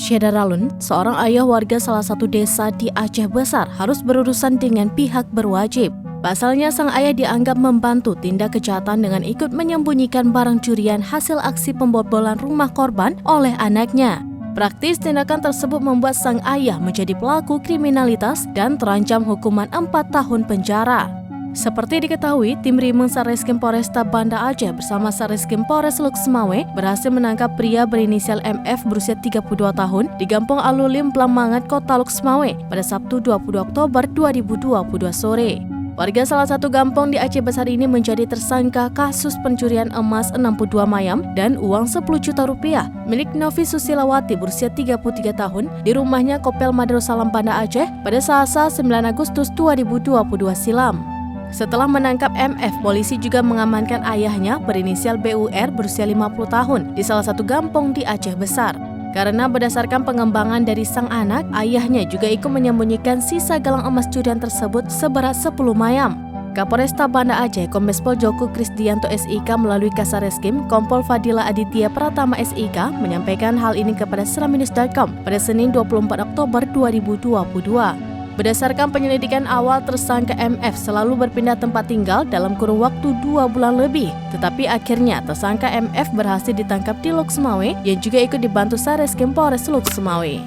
Syedaralun, seorang ayah warga salah satu desa di Aceh Besar harus berurusan dengan pihak berwajib. Pasalnya, sang ayah dianggap membantu tindak kejahatan dengan ikut menyembunyikan barang curian hasil aksi pembobolan rumah korban oleh anaknya. Praktis, tindakan tersebut membuat sang ayah menjadi pelaku kriminalitas dan terancam hukuman 4 tahun penjara. Seperti diketahui, tim Rimeng Satreskrim Polresta Banda Aceh bersama Satreskrim Polres Luk Semawe berhasil menangkap pria berinisial MF berusia 32 tahun di Kampung Alulim, Plamangat, Kota Luk Semawe pada Sabtu 20 Oktober 2022 sore. Warga salah satu kampung di Aceh Besar ini menjadi tersangka kasus pencurian emas 62 mayam dan uang 10 juta rupiah milik Novi Susilawati berusia 33 tahun di rumahnya Kopel Madarussalam Banda Aceh pada Selasa 9 Agustus 2022 silam. Setelah menangkap MF, polisi juga mengamankan ayahnya berinisial BUR berusia 50 tahun di salah satu kampung di Aceh Besar. Karena berdasarkan pengembangan dari sang anak, ayahnya juga ikut menyembunyikan sisa gelang emas curian tersebut seberat 10 mayam. Kapolresta Banda Aceh, Kombes Pol Joko Krisdianto SIK melalui Kasareskrim Kompol Fadila Aditya Pratama SIK menyampaikan hal ini kepada selaminus.com pada Senin 24 Oktober 2022. Berdasarkan penyelidikan awal, tersangka MF selalu berpindah tempat tinggal dalam kurun waktu 2 bulan lebih. Tetapi akhirnya tersangka MF berhasil ditangkap di Luk Semawe yang juga ikut dibantu Satreskrim Polres Luk Semawe.